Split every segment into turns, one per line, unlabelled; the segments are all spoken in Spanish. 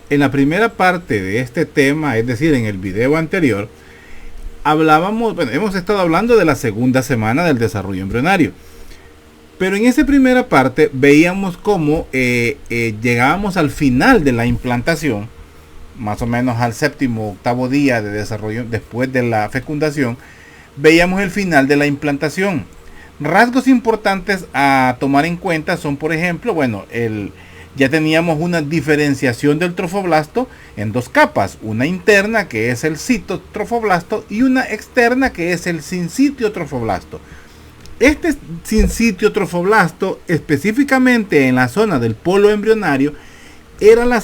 en la primera parte de este tema, es decir, en el video anterior, hemos estado hablando de la segunda semana del desarrollo embrionario. Pero en esa primera parte veíamos cómo llegábamos al final de la implantación, más o menos al séptimo, octavo día de desarrollo después de la fecundación. Veíamos el final de la implantación. Rasgos importantes a tomar en cuenta son, por ejemplo, ya teníamos una diferenciación del trofoblasto en dos capas, una interna que es el citotrofoblasto y una externa que es el sincitio trofoblasto. Este sincitio trofoblasto, específicamente en la zona del polo embrionario, era la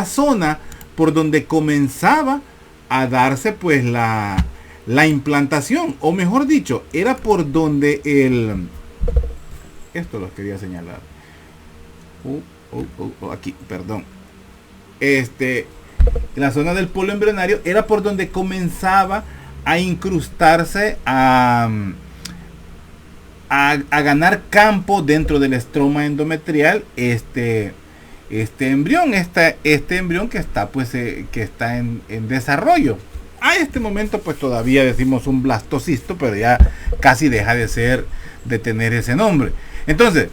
zona por donde comenzaba a darse pues la implantación, o mejor dicho, era por donde esto lo quería señalar. Aquí, perdón. La zona del polo embrionario era por donde comenzaba a incrustarse, a ganar campo dentro del estroma endometrial este embrión que está en desarrollo. A este momento pues todavía decimos un blastocisto, pero ya casi deja de tener ese nombre. Entonces,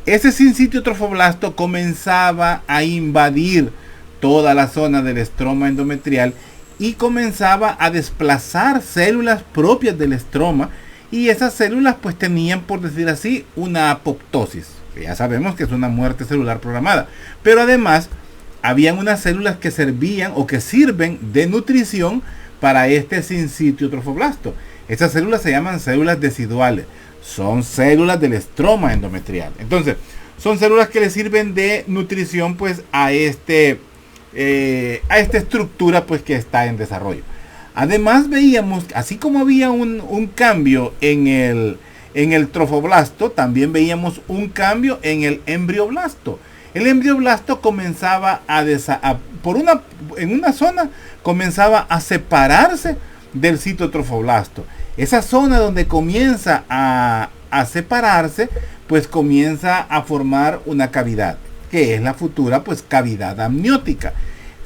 ese sincitio trofoblasto comenzaba a invadir toda la zona del estroma endometrial y comenzaba a desplazar células propias del estroma, y esas células pues tenían, por decir así, una apoptosis, que ya sabemos que es una muerte celular programada, pero además habían unas células que servían o que sirven de nutrición para este sincitio trofoblasto. Estas células se llaman células deciduales, son células del estroma endometrial. Entonces, son células que le sirven de nutrición pues a esta estructura pues que está en desarrollo. Además veíamos, así como había un cambio en el trofoblasto, también veíamos un cambio en el embrioblasto. El embrioblasto comenzaba en una zona comenzaba a separarse del citotrofoblasto. Esa zona donde comienza a separarse, pues comienza a formar una cavidad, que es la futura pues cavidad amniótica.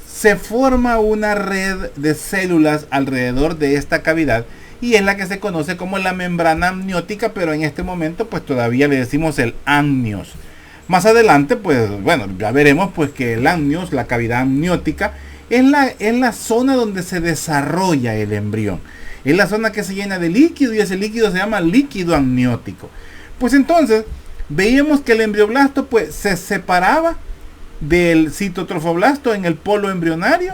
Se forma una red de células alrededor de esta cavidad y es la que se conoce como la membrana amniótica, pero en este momento pues todavía le decimos el amnios. Más adelante pues ya veremos pues que el amnios, la cavidad amniótica, es la zona donde se desarrolla el embrión. Es la zona que se llena de líquido y ese líquido se llama líquido amniótico. Pues entonces veíamos que el embrioblasto pues se separaba del citotrofoblasto en el polo embrionario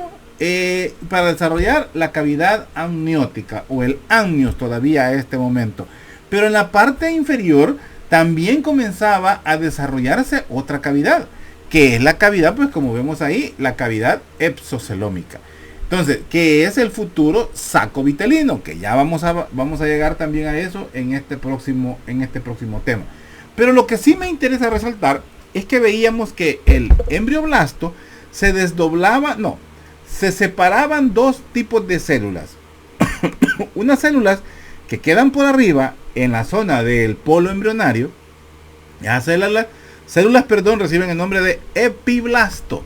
para desarrollar la cavidad amniótica o el amnios todavía a este momento. Pero en la parte inferior también comenzaba a desarrollarse otra cavidad, que es la cavidad, pues como vemos ahí, la cavidad exocelómica. Entonces, que es el futuro saco vitelino, que ya vamos a llegar también a eso en este próximo tema. Pero lo que sí me interesa resaltar es que veíamos que el embrioblasto se separaban dos tipos de células. Unas células que quedan por arriba en la zona del polo embrionario. Esas células reciben el nombre de epiblasto.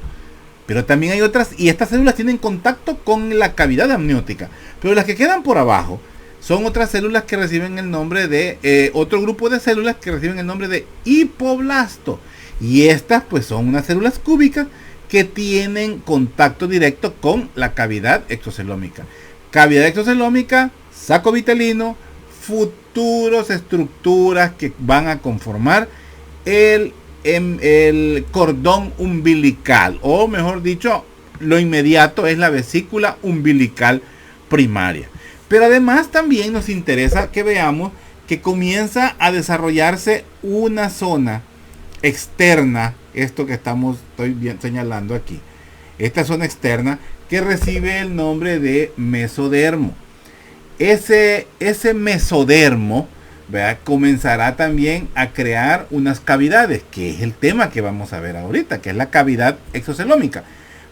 Pero también hay otras, y estas células tienen contacto con la cavidad amniótica. Pero las que quedan por abajo son otras células que reciben el nombre de otro grupo de células que reciben el nombre de hipoblasto. Y estas pues son unas células cúbicas que tienen contacto directo con la cavidad exocelómica. Cavidad exocelómica, saco vitelino, futuras estructuras que van a conformar el cordón umbilical, o mejor dicho, lo inmediato es la vesícula umbilical primaria. Pero además también nos interesa que veamos que comienza a desarrollarse una zona externa, esto que estoy señalando aquí, esta zona externa que recibe el nombre de mesodermo. Ese mesodermo, ¿verdad?, comenzará también a crear unas cavidades, que es el tema que vamos a ver ahorita, que es la cavidad exocelómica.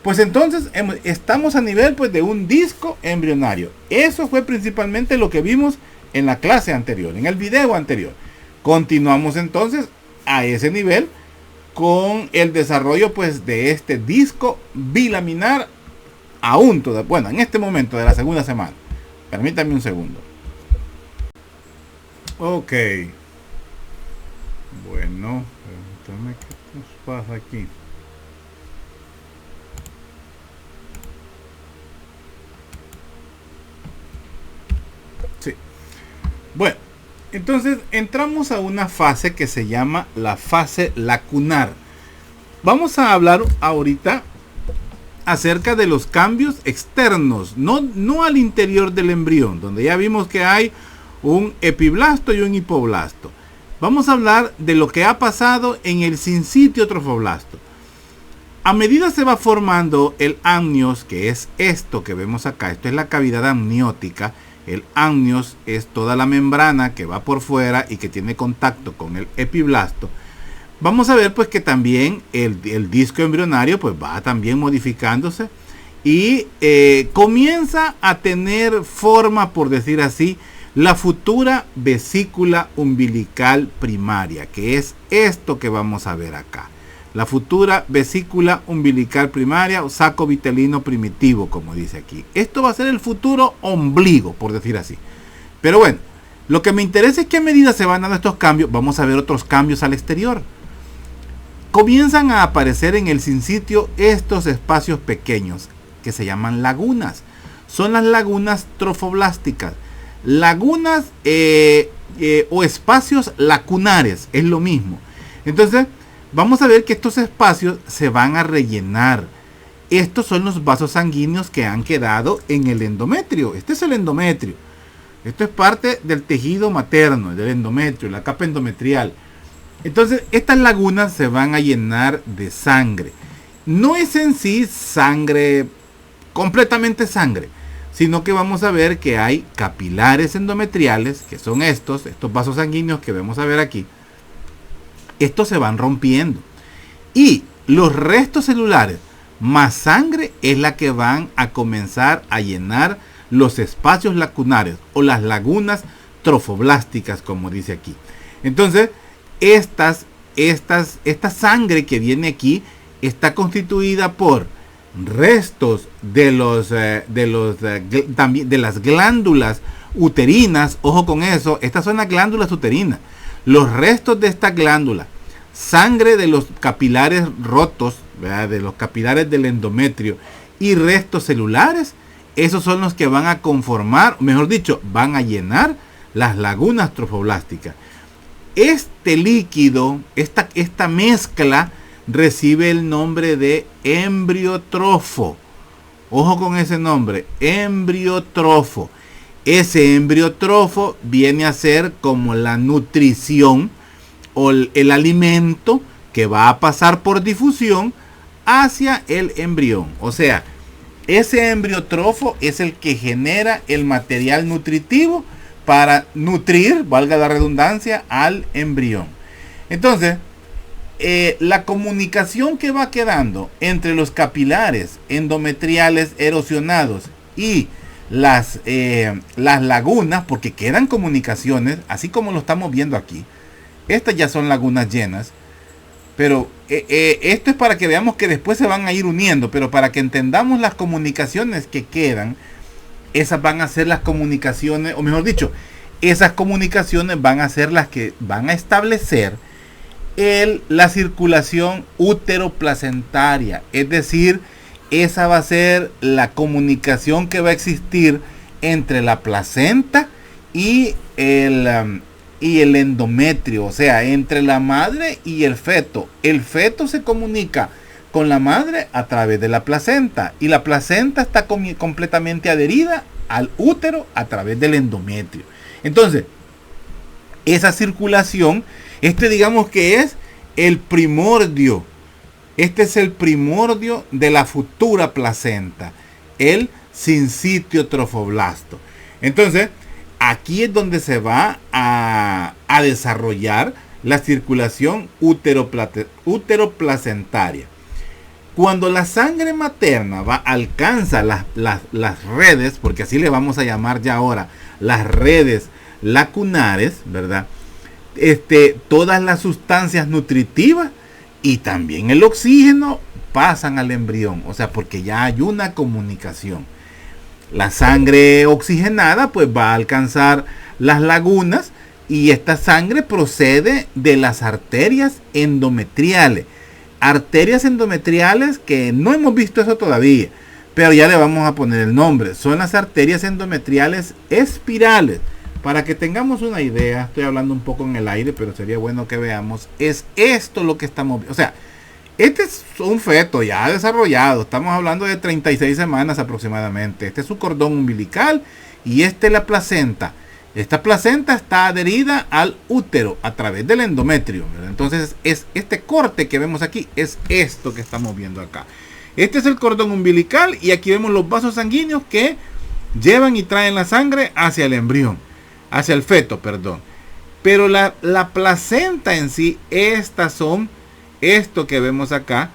Pues entonces estamos a nivel pues de un disco embrionario. Eso fue principalmente lo que vimos en la clase anterior, en el video anterior. Continuamos entonces a ese nivel con el desarrollo pues de este disco bilaminar aún todo, bueno, en este momento de la segunda semana. Permítame un segundo. Ok. Bueno, permítame, ¿qué nos pasa aquí? Sí. Bueno, entonces entramos a una fase que se llama la fase lacunar. Vamos a hablar ahorita acerca de los cambios externos, no al interior del embrión, donde ya vimos que hay un epiblasto y un hipoblasto. Vamos a hablar de lo que ha pasado en el sincitio trofoblasto. A medida se va formando el amnios, que es esto que vemos acá, esto es la cavidad amniótica. El amnios es toda la membrana que va por fuera y que tiene contacto con el epiblasto. Vamos a ver pues que también el disco embrionario pues va también modificándose y comienza a tener forma, por decir así, la futura vesícula umbilical primaria, que es esto que vamos a ver acá. La futura vesícula umbilical primaria o saco vitelino primitivo, como dice aquí. Esto va a ser el futuro ombligo, por decir así. Pero bueno, lo que me interesa es que a medida se van dando estos cambios, vamos a ver otros cambios al exterior. Comienzan a aparecer en el sincitio estos espacios pequeños que se llaman lagunas. Son las lagunas trofoblásticas. Lagunas o espacios lacunares, es lo mismo. Entonces, vamos a ver que estos espacios se van a rellenar. Estos son los vasos sanguíneos que han quedado en el endometrio. Este es el endometrio. Esto es parte del tejido materno, del endometrio, la capa endometrial. Entonces, estas lagunas se van a llenar de sangre. No es en sí sangre, completamente sangre, sino que vamos a ver que hay capilares endometriales, que son estos vasos sanguíneos que vamos a ver aquí. Estos se van rompiendo. Y los restos celulares más sangre es la que van a comenzar a llenar los espacios lacunares o las lagunas trofoblásticas, como dice aquí. Entonces, esta sangre que viene aquí está constituida por restos de las glándulas uterinas. Ojo con eso, estas son las glándulas uterinas. Los restos de esta glándula, sangre de los capilares rotos, ¿verdad?, de los capilares del endometrio y restos celulares, esos son los que van a conformar, mejor dicho, van a llenar las lagunas trofoblásticas. Este líquido, esta mezcla, recibe el nombre de embriotrofo. Ojo con ese nombre, embriotrofo. Ese embriotrofo viene a ser como la nutrición o el alimento que va a pasar por difusión hacia el embrión. O sea, ese embriotrofo es el que genera el material nutritivo para nutrir, valga la redundancia, al embrión. Entonces, la comunicación que va quedando entre los capilares endometriales erosionados y las lagunas, porque quedan comunicaciones, así como lo estamos viendo aquí. Estas ya son lagunas llenas, pero esto es para que veamos que después se van a ir uniendo, pero para que entendamos las comunicaciones que quedan, esas van a ser las comunicaciones, o mejor dicho, esas comunicaciones van a ser las que van a establecer la circulación útero-placentaria. Es decir, esa va a ser la comunicación que va a existir entre la placenta y el endometrio, o sea, entre la madre y el feto. El feto se comunica con la madre a través de la placenta y la placenta está completamente adherida al útero a través del endometrio. Entonces, esa circulación, digamos que es el primordio. Este es el primordio de la futura placenta, el sincitio trofoblasto. Entonces, aquí es donde se va a desarrollar la circulación útero-placentaria. Cuando la sangre materna alcanza las redes, porque así le vamos a llamar ya ahora, las redes lacunares, ¿verdad? todas las sustancias nutritivas y también el oxígeno pasan al embrión, o sea, porque ya hay una comunicación. La sangre oxigenada pues va a alcanzar las lagunas y esta sangre procede de las arterias endometriales. Arterias endometriales que no hemos visto eso todavía, pero ya le vamos a poner el nombre. Son las arterias endometriales espirales. Para que tengamos una idea, estoy hablando un poco en el aire, pero sería bueno que veamos. Es esto lo que estamos viendo. O sea, este es un feto ya desarrollado. Estamos hablando de 36 semanas aproximadamente. Este es su cordón umbilical y este es la placenta. Esta placenta está adherida al útero a través del endometrio, ¿verdad? Entonces, es este corte que vemos aquí, es esto que estamos viendo acá. Este es el cordón umbilical y aquí vemos los vasos sanguíneos que llevan y traen la sangre hacia el embrión. Hacia el feto, perdón. Pero la placenta en sí, esto que vemos acá,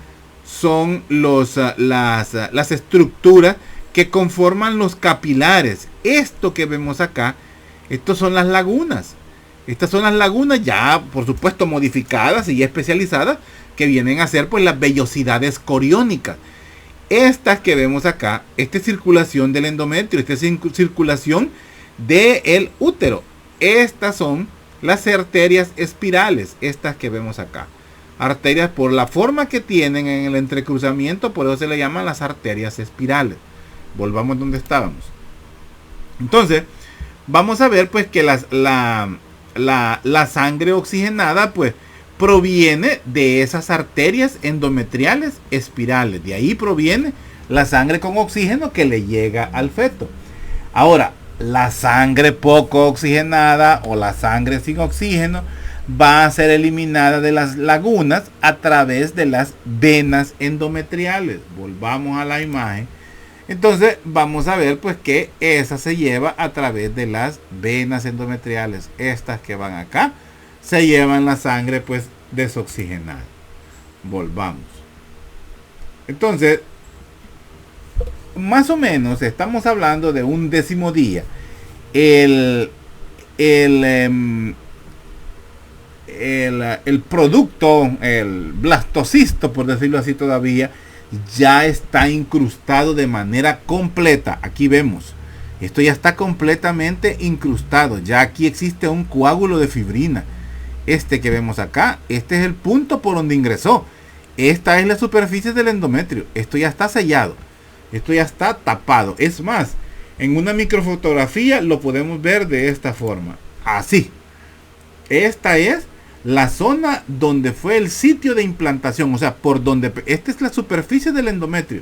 son las estructuras que conforman los capilares. Esto que vemos acá, estos son las lagunas. Estas son las lagunas ya, por supuesto, modificadas y especializadas, que vienen a ser pues las vellosidades coriónicas. Estas que vemos acá, esta es circulación del endometrio, esta es circulación del útero. Estas son las arterias espirales, estas que vemos acá. Arterias por la forma que tienen en el entrecruzamiento, por eso se le llaman las arterias espirales. Volvamos donde estábamos. Entonces, vamos a ver pues que la sangre oxigenada pues proviene de esas arterias endometriales espirales. De ahí proviene la sangre con oxígeno que le llega al feto. Ahora, la sangre poco oxigenada o la sangre sin oxígeno va a ser eliminada de las lagunas a través de las venas endometriales. Volvamos a la imagen. Entonces vamos a ver pues que esa se lleva a través de las venas endometriales. Estas que van acá se llevan la sangre pues desoxigenada. Volvamos. Entonces, más o menos estamos hablando de un 10º día. El producto, el blastocisto, por decirlo así todavía, ya está incrustado de manera completa. Aquí vemos, esto ya está completamente incrustado. Ya aquí existe un coágulo de fibrina. Este que vemos acá, este es el punto por donde ingresó. Esta es la superficie del endometrio. Esto ya está sellado. Esto ya está tapado. Es más, en una microfotografía lo podemos ver de esta forma. Así. Esta es la zona donde fue el sitio de implantación. O sea, por donde... Esta es la superficie del endometrio.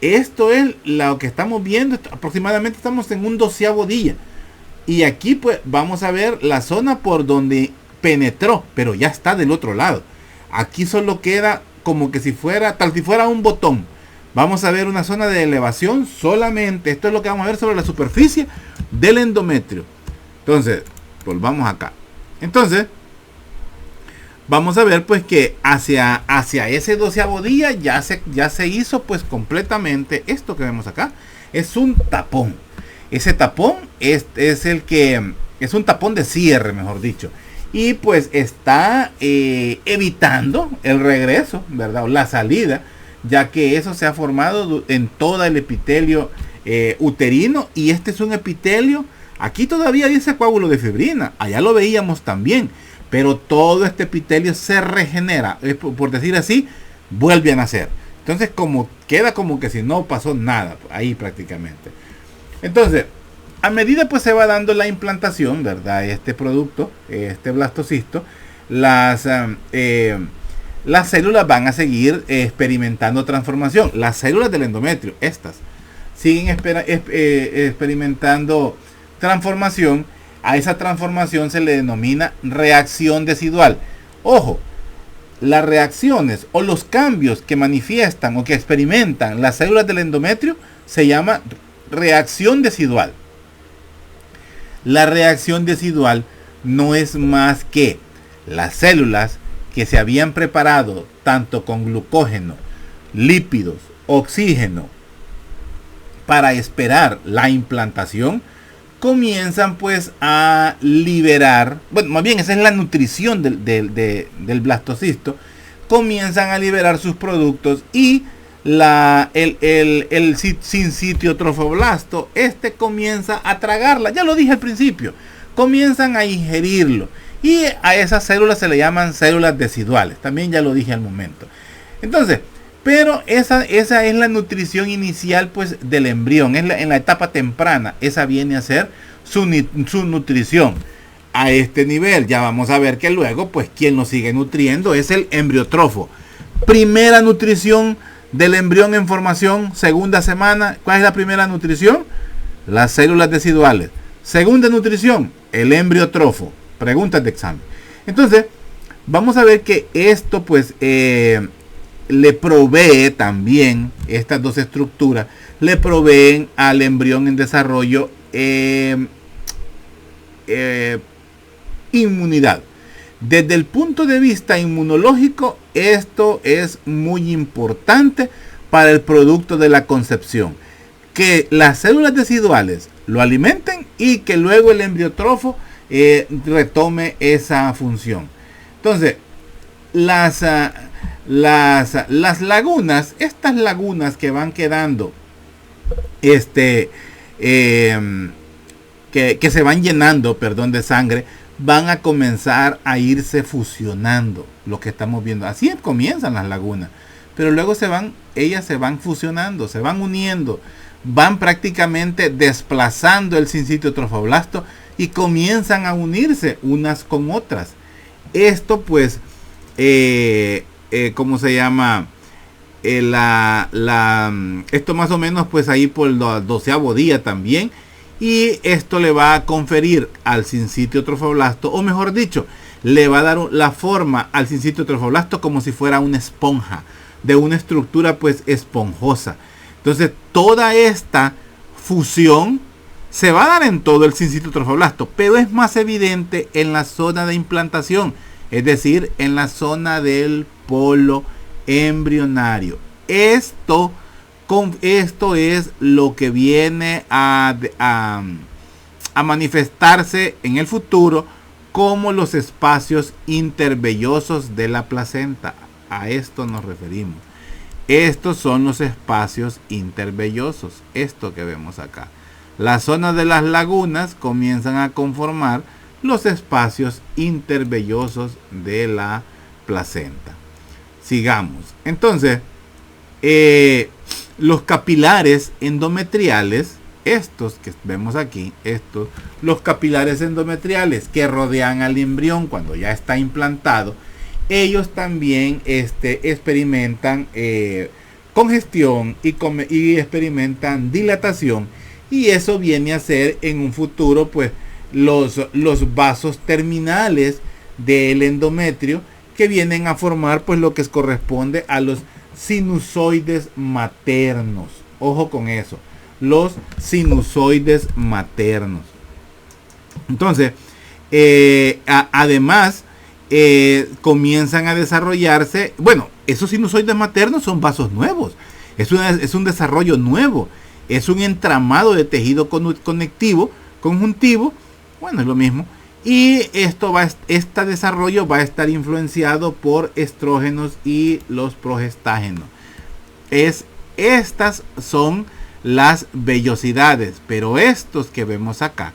Esto es lo que estamos viendo. Aproximadamente estamos en un 12º día. Y aquí pues vamos a ver la zona por donde penetró. Pero ya está del otro lado. Aquí solo queda como que si fuera, tal si fuera un botón. Vamos a ver una zona de elevación solamente. Esto es lo que vamos a ver sobre la superficie del endometrio. Entonces, volvamos acá. Entonces, vamos a ver pues que hacia ese 12º día ya se hizo pues completamente esto que vemos acá. Es un tapón. Ese tapón es el que es un tapón de cierre, mejor dicho. Y pues está evitando el regreso, ¿verdad? O la salida, ya que eso se ha formado en todo el epitelio uterino. Y este es un epitelio, aquí todavía dice coágulo de fibrina, allá lo veíamos también, pero todo este epitelio se regenera, por decir así, vuelve a nacer. Entonces queda como que si no pasó nada, ahí prácticamente. Entonces, a medida pues se va dando la implantación, ¿verdad? Este producto, este blastocisto, las células van a seguir experimentando transformación. Las células del endometrio, estas, siguen experimentando transformación. A esa transformación se le denomina reacción decidual. Ojo, las reacciones o los cambios que manifiestan o que experimentan las células del endometrio se llama reacción decidual. La reacción decidual no es más que las células que se habían preparado tanto con glucógeno, lípidos, oxígeno para esperar la implantación, comienzan pues a liberar, bueno, más bien esa es la nutrición del blastocisto, comienzan a liberar sus productos y el sinsitio trofoblasto, comienza a tragarla, ya lo dije al principio, comienzan a ingerirlo y a esas células se le llaman células deciduales, también ya lo dije al momento. Entonces, pero esa es la nutrición inicial pues del embrión, en la etapa temprana, esa viene a ser su nutrición. A este nivel ya vamos a ver que luego pues quien lo sigue nutriendo es el embriotrofo. Primera nutrición del embrión en formación, segunda semana. ¿Cuál es la primera nutrición? Las células deciduales. Segunda nutrición, el embriotrofo. Preguntas de examen. Entonces, vamos a ver que esto pues le provee también, estas dos estructuras, le proveen al embrión en desarrollo inmunidad. Desde el punto de vista inmunológico, esto es muy importante para el producto de la concepción. Que las células deciduales lo alimenten y que luego el embriotrofo retome esa función. Entonces, las lagunas, estas lagunas que van quedando, que se van llenando, de sangre, van a comenzar a irse fusionando, lo que estamos viendo. Así comienzan las lagunas, pero luego ellas se van fusionando, se van uniendo, van prácticamente desplazando el sinsitio trofoblasto y comienzan a unirse unas con otras. Esto pues, ¿cómo se llama? Esto más o menos pues ahí por el 12º día también. Y esto le va a conferir al sinsitio trofoblasto, o mejor dicho, le va a dar la forma al sinsitio trofoblasto como si fuera una esponja, de una estructura pues esponjosa. Entonces toda esta fusión se va a dar en todo el sinsitio trofoblasto, pero es más evidente en la zona de implantación, es decir, en la zona del polo embrionario. Esto es lo que viene a manifestarse en el futuro como los espacios intervellosos de la placenta. A esto nos referimos. Estos son los espacios intervellosos. Esto que vemos acá. Las zonas de las lagunas comienzan a conformar los espacios intervellosos de la placenta. Sigamos. Entonces, los capilares endometriales, estos que vemos aquí, los capilares endometriales que rodean al embrión cuando ya está implantado, ellos también experimentan congestión y experimentan dilatación, y eso viene a ser en un futuro pues los vasos terminales del endometrio que vienen a formar pues lo que corresponde a los sinusoides maternos. Ojo con eso, los sinusoides maternos. Entonces, además, comienzan a desarrollarse, bueno, esos sinusoides maternos son vasos nuevos, es un desarrollo nuevo, es un entramado de tejido conjuntivo, bueno, es lo mismo. Y este desarrollo va a estar influenciado por estrógenos y los progestágenos. Estas son las vellosidades, pero estos que vemos acá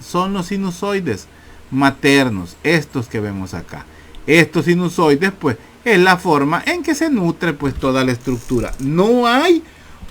son los sinusoides maternos. Estos que vemos acá, estos sinusoides pues es la forma en que se nutre pues toda la estructura. No hay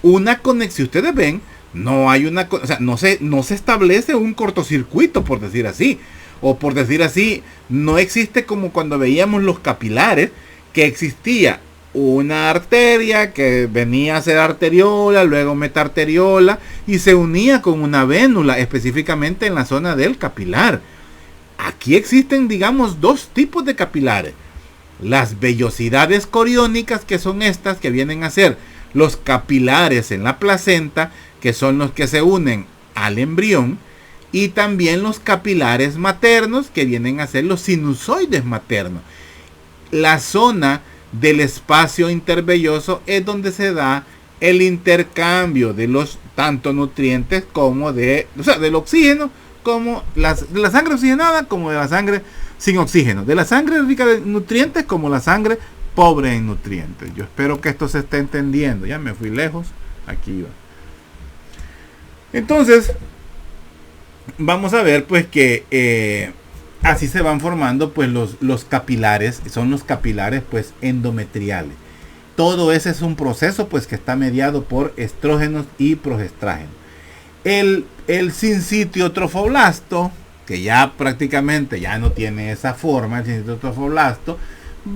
una conexión, ustedes ven. No hay no se establece un cortocircuito, por decir así. O por decir así, no existe como cuando veíamos los capilares, que existía una arteria que venía a ser arteriola, luego metarteriola, y se unía con una vénula, específicamente en la zona del capilar. Aquí existen, digamos, dos tipos de capilares. Las vellosidades coriónicas, que son estas que vienen a ser los capilares en la placenta, que son los que se unen al embrión, y también los capilares maternos, que vienen a ser los sinusoides maternos. La zona del espacio intervelloso es donde se da el intercambio de los tanto nutrientes como del oxígeno, como de la sangre oxigenada como de la sangre sin oxígeno, de la sangre rica de nutrientes como la sangre pobre en nutrientes. Yo espero que esto se esté entendiendo. Ya me fui lejos, aquí va. Entonces vamos a ver pues que así se van formando pues los capilares, son los capilares pues endometriales. Todo ese es un proceso pues que está mediado por estrógenos y progestágenos. El sincitio trofoblasto, que ya prácticamente ya no tiene esa forma, el sincitio trofoblasto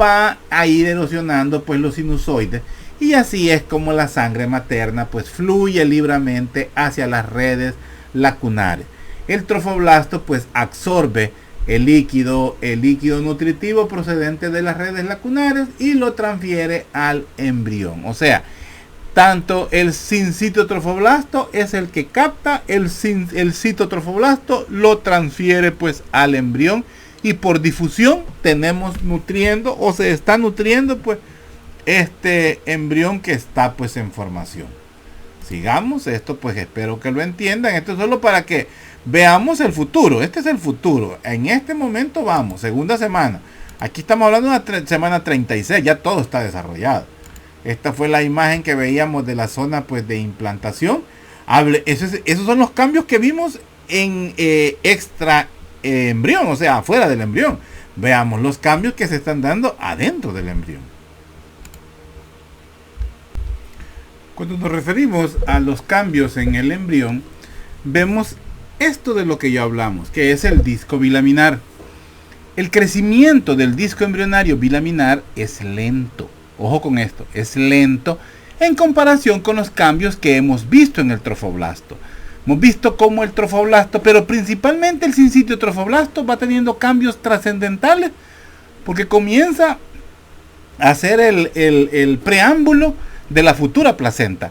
va a ir erosionando pues los sinusoides, y así es como la sangre materna pues fluye libremente hacia las redes lacunares. El trofoblasto pues absorbe el líquido nutritivo procedente de las redes lacunares y lo transfiere al embrión. O sea, tanto el sincitio trofoblasto es el que capta, el citotrofoblasto lo transfiere pues al embrión, y por difusión tenemos nutriendo o se está nutriendo pues este embrión que está pues en formación. Sigamos esto, pues espero que lo entiendan. Esto es solo para que veamos el futuro. Este es el futuro. En este momento vamos, segunda semana. Aquí estamos hablando de una semana 36, ya todo está desarrollado. Esta fue la imagen que veíamos de la zona pues de implantación. Esos son los cambios que vimos en extra embrión, o sea, afuera del embrión. Veamos los cambios que se están dando adentro del embrión. Cuando nos referimos a los cambios en el embrión, vemos esto de lo que ya hablamos, que es el disco bilaminar. El crecimiento del disco embrionario bilaminar es lento. Ojo con esto, es lento en comparación con los cambios que hemos visto en el trofoblasto. Hemos visto cómo el trofoblasto, pero principalmente el sincitio trofoblasto, va teniendo cambios trascendentales, porque comienza a ser el preámbulo de la futura placenta.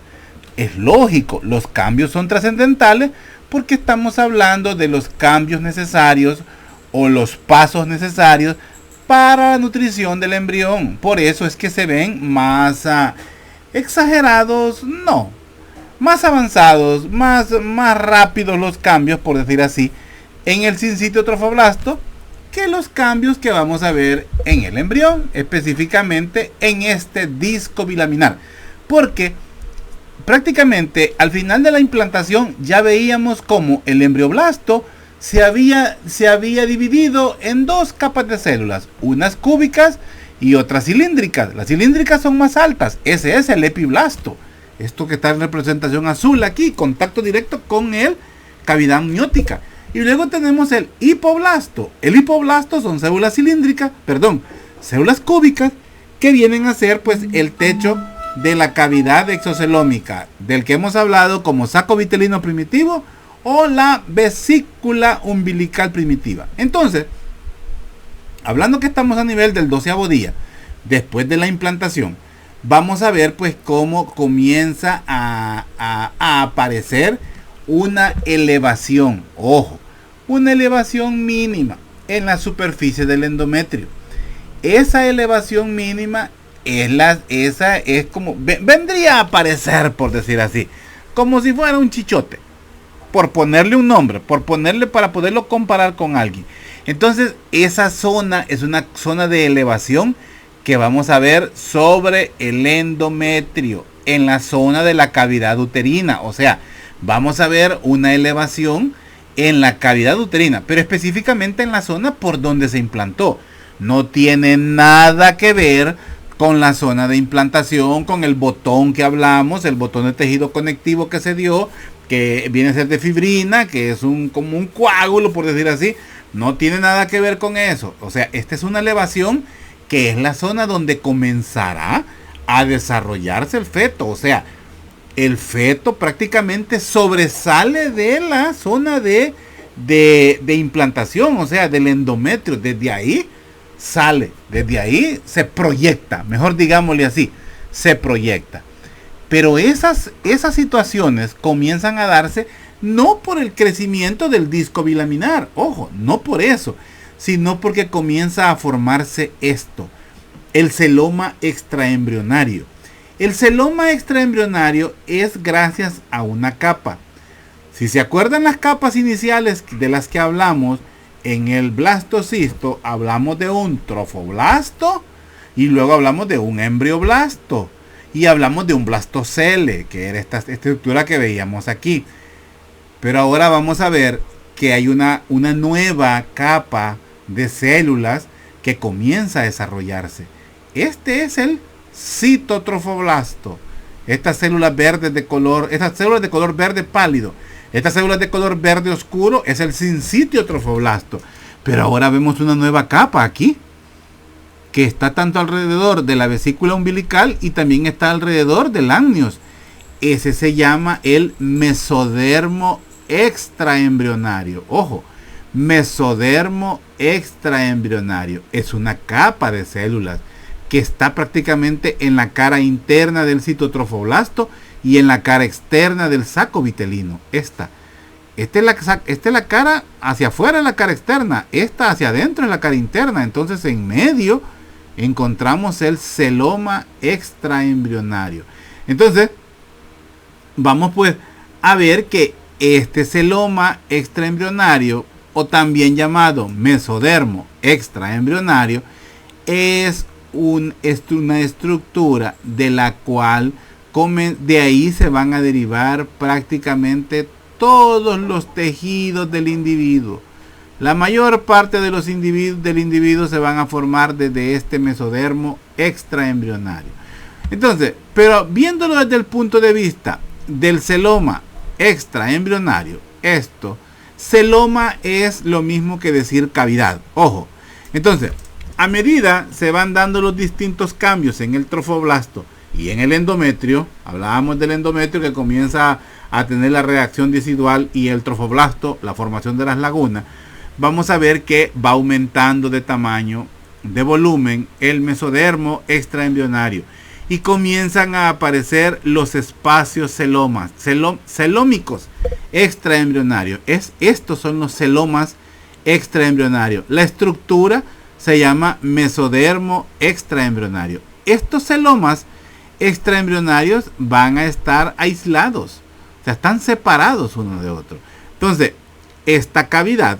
Es lógico, los cambios son trascendentales porque estamos hablando de los cambios necesarios o los pasos necesarios para la nutrición del embrión. Por eso es que se ven más exagerados, no, más avanzados, más rápidos los cambios, por decir así, en el sincitio trofoblasto que los cambios que vamos a ver en el embrión, específicamente en este disco bilaminar. Porque prácticamente al final de la implantación ya veíamos cómo el embrioblasto se había dividido en dos capas de células, unas cúbicas y otras cilíndricas. Las cilíndricas son más altas, ese es el epiblasto. Esto que está en representación azul aquí, contacto directo con el cavidad amniótica. Y luego tenemos el hipoblasto. El hipoblasto son células cilíndricas, células cúbicas que vienen a ser pues el techo de la cavidad exocelómica, del que hemos hablado como saco vitelino primitivo o la vesícula umbilical primitiva. Entonces, hablando que estamos a nivel del 12º día después de la implantación, vamos a ver pues cómo comienza a aparecer una elevación, ojo, una elevación mínima en la superficie del endometrio. Esa elevación mínima es como vendría a aparecer, por decir así, como si fuera un chichote, por ponerle un nombre, para poderlo comparar con alguien. Entonces esa zona es una zona de elevación que vamos a ver sobre el endometrio, en la zona de la cavidad uterina. O sea, vamos a ver una elevación en la cavidad uterina, pero específicamente en la zona por donde se implantó. No tiene nada que ver con la zona de implantación, con el botón que hablamos, el botón de tejido conectivo que se dio, que viene a ser de fibrina, que es como un coágulo, por decir así. No tiene nada que ver con eso. O sea, esta es una elevación que es la zona donde comenzará a desarrollarse el feto. O sea, el feto prácticamente sobresale de la zona de implantación, o sea, del endometrio. Desde ahí sale, desde ahí se proyecta, mejor digámosle así, se proyecta. Pero esas situaciones comienzan a darse no por el crecimiento del disco bilaminar, ojo, no por eso, sino porque comienza a formarse esto, el celoma extraembrionario. El celoma extraembrionario es gracias a una capa. Si se acuerdan las capas iniciales de las que hablamos, en el blastocisto hablamos de un trofoblasto y luego hablamos de un embrioblasto y hablamos de un blastocele, que era esta estructura que veíamos aquí. Pero ahora vamos a ver que hay una nueva capa de células que comienza a desarrollarse. Este es el citotrofoblasto. Estas células de color verde pálido. Estas células de color verde oscuro es el sincitiotrofoblasto. Pero ahora vemos una nueva capa aquí, que está tanto alrededor de la vesícula umbilical y también está alrededor del amnios. Ese se llama el mesodermo extraembrionario. Ojo, mesodermo extraembrionario. Es una capa de células que está prácticamente en la cara interna del citotrofoblasto y en la cara externa del saco vitelino. Esta es la cara hacia afuera, es la cara externa. Esta hacia adentro es la cara interna. Entonces en medio encontramos el celoma extraembrionario. Entonces vamos pues a ver que este celoma extraembrionario, o también llamado mesodermo extraembrionario, es una estructura de la cual de ahí se van a derivar prácticamente todos los tejidos del individuo. La mayor parte de los individuos del individuo se van a formar desde este mesodermo extraembrionario. Entonces, pero viéndolo desde el punto de vista del celoma extraembrionario, celoma es lo mismo que decir cavidad. Ojo, entonces, a medida se van dando los distintos cambios en el trofoblasto y en el endometrio, hablábamos del endometrio que comienza a tener la reacción decidual y el trofoblasto, la formación de las lagunas, vamos a ver que va aumentando de tamaño, de volumen, el mesodermo extraembrionario y comienzan a aparecer los espacios celómicos extraembrionarios. Estos son los celomas extraembrionarios. La estructura se llama mesodermo extraembrionario. Estos celomas extraembrionarios van a estar aislados, o sea, están separados uno de otro. Entonces, esta cavidad,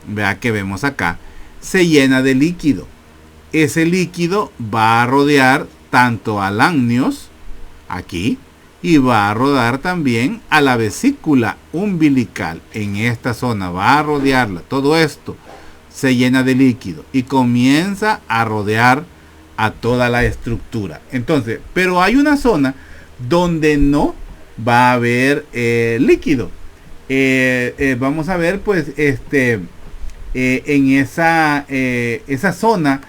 vea que vemos acá, se llena de líquido. Ese líquido va a rodear tanto al amnios, aquí, y va a rodear también a la vesícula umbilical. En esta zona va a rodearla. Todo esto se llena de líquido y comienza a rodear a toda la estructura. Entonces, pero hay una zona donde no va a haber líquido. Vamos a ver pues en esa zona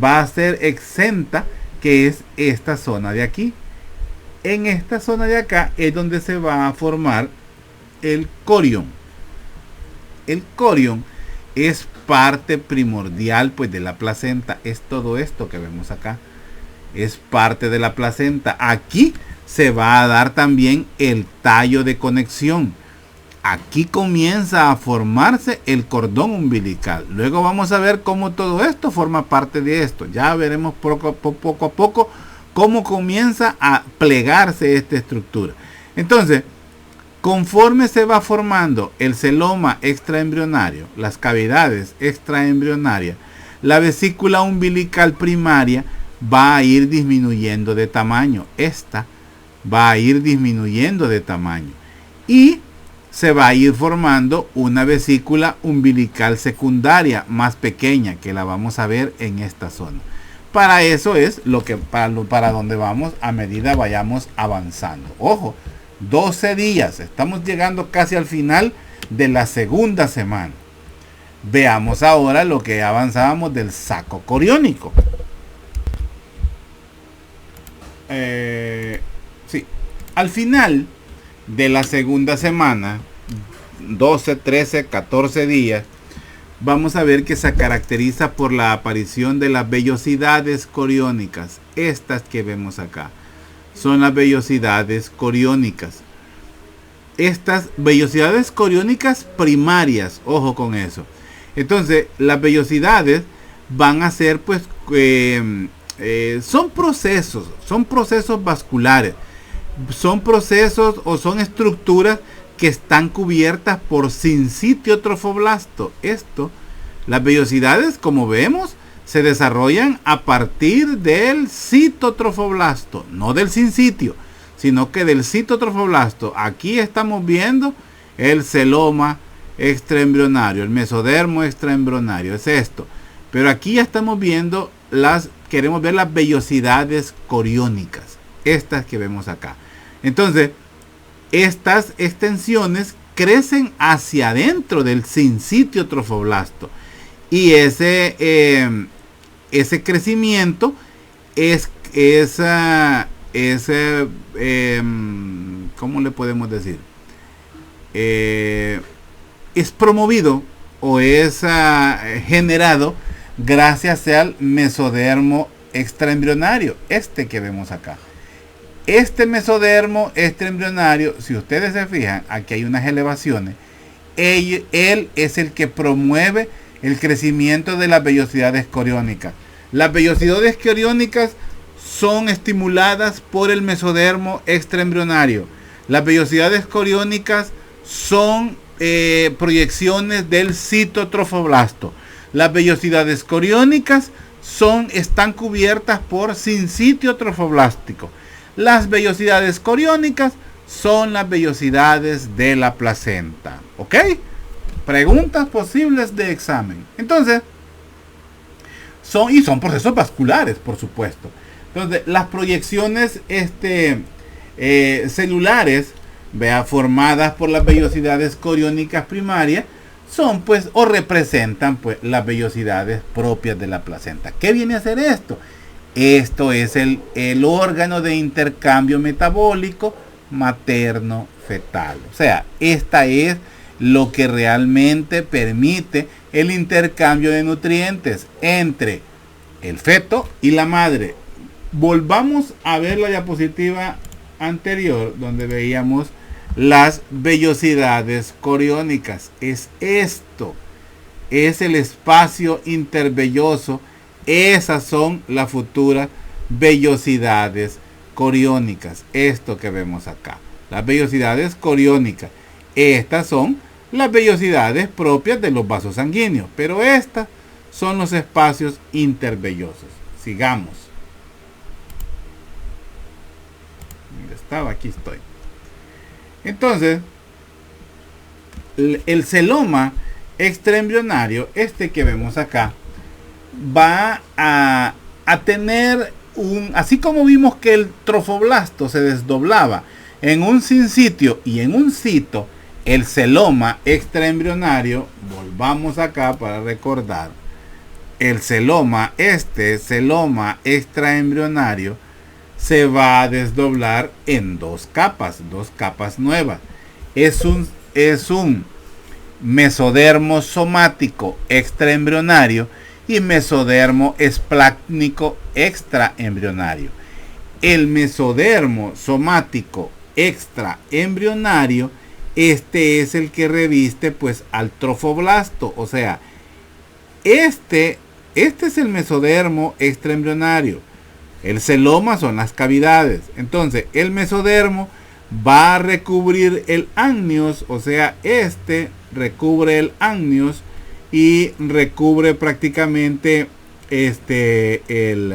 va a ser exenta, que es esta zona de aquí. En esta zona de acá es donde se va a formar el corión. El corión es parte primordial pues de la placenta. Es todo esto que vemos acá, es parte de la placenta. Aquí se va a dar también el tallo de conexión. Aquí comienza a formarse el cordón umbilical. Luego vamos a ver cómo todo esto forma parte de esto. Ya veremos poco a poco cómo comienza a plegarse esta estructura. Entonces, conforme se va formando el celoma extraembrionario, las cavidades extraembrionarias, la vesícula umbilical primaria va a ir disminuyendo de tamaño. Esta va a ir disminuyendo de tamaño. Y se va a ir formando una vesícula umbilical secundaria más pequeña, que la vamos a ver en esta zona. Para eso es lo que para donde vamos a medida vayamos avanzando. Ojo, 12 días, estamos llegando casi al final de la segunda semana. Veamos ahora lo que avanzábamos del saco coriónico. Sí, al final de la segunda semana, 12, 13, 14 días, vamos a ver que se caracteriza por la aparición de las vellosidades coriónicas. Estas que vemos acá son las vellosidades coriónicas. Estas vellosidades coriónicas primarias, ojo con eso. Entonces, las vellosidades van a ser pues son procesos vasculares, son procesos o son estructuras que están cubiertas por sincitio trofoblasto. Las vellosidades, como vemos, se desarrollan a partir del citotrofoblasto, no del sincitio, sino que del citotrofoblasto. Aquí estamos viendo el celoma extraembrionario, el mesodermo extraembrionario, es esto. Pero aquí ya estamos viendo queremos ver las vellosidades coriónicas, estas que vemos acá. Entonces, estas extensiones crecen hacia adentro del sincitio trofoblasto. Y ese crecimiento ¿cómo le podemos decir? Es promovido o es generado gracias al mesodermo extraembrionario, que vemos acá. Este mesodermo extraembrionario, si ustedes se fijan, aquí hay unas elevaciones. Él es el que promueve el crecimiento de las vellosidades coriónicas. Las vellosidades coriónicas son estimuladas por el mesodermo extraembrionario. Las vellosidades coriónicas son proyecciones del citotrofoblasto. Las vellosidades coriónicas están cubiertas por sincitio trofoblástico. Las vellosidades coriónicas son las vellosidades de la placenta. ¿Ok? Preguntas posibles de examen. Entonces, son procesos vasculares, por supuesto. Entonces, las proyecciones celulares, formadas por las vellosidades coriónicas primarias, son pues o representan pues las vellosidades propias de la placenta. ¿Qué viene a hacer esto? Esto es el órgano de intercambio metabólico materno-fetal. O sea, esta es lo que realmente permite el intercambio de nutrientes entre el feto y la madre. Volvamos a ver la diapositiva anterior donde veíamos las vellosidades coriónicas. Es esto, es el espacio intervelloso. Esas son las futuras vellosidades coriónicas. Esto que vemos acá, las vellosidades coriónicas. Estas son las vellosidades propias de los vasos sanguíneos, pero estas son los espacios intervellosos. Sigamos. ¿Dónde estaba? Aquí estoy. Entonces, el celoma extraembrionario, que vemos acá, va a tener así como vimos que el trofoblasto se desdoblaba en un sincitio y en un cito, el celoma extraembrionario, volvamos acá para recordar, el celoma extraembrionario se va a desdoblar en dos capas nuevas. Es un mesodermo somático extraembrionario y mesodermo esplácnico extraembrionario. El mesodermo somático extraembrionario, es el que reviste pues al trofoblasto, o sea, este es el mesodermo extraembrionario. El celoma son las cavidades. Entonces, el mesodermo va a recubrir el amnios, o sea, recubre el amnios y recubre prácticamente el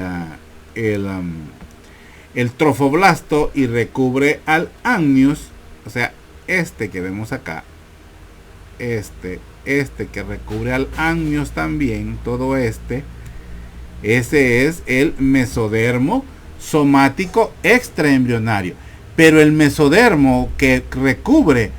trofoblasto y recubre al amnios, o sea, que vemos acá, que recubre al amnios también, todo ese es el mesodermo somático extraembrionario. Pero el mesodermo que recubre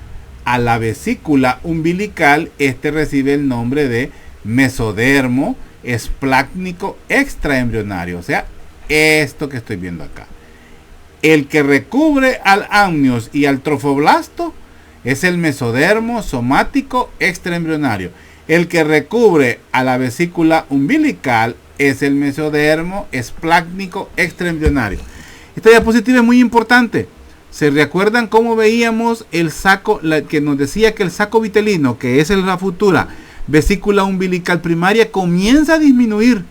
a la vesícula umbilical, recibe el nombre de mesodermo esplácnico extraembrionario. O sea, esto que estoy viendo acá. El que recubre al amnios y al trofoblasto es el mesodermo somático extraembrionario. El que recubre a la vesícula umbilical es el mesodermo esplácnico extraembrionario. Esta diapositiva es muy importante. ¿Se recuerdan cómo veíamos el saco, que nos decía que el saco vitelino, que es la futura vesícula umbilical primaria, comienza a disminuir?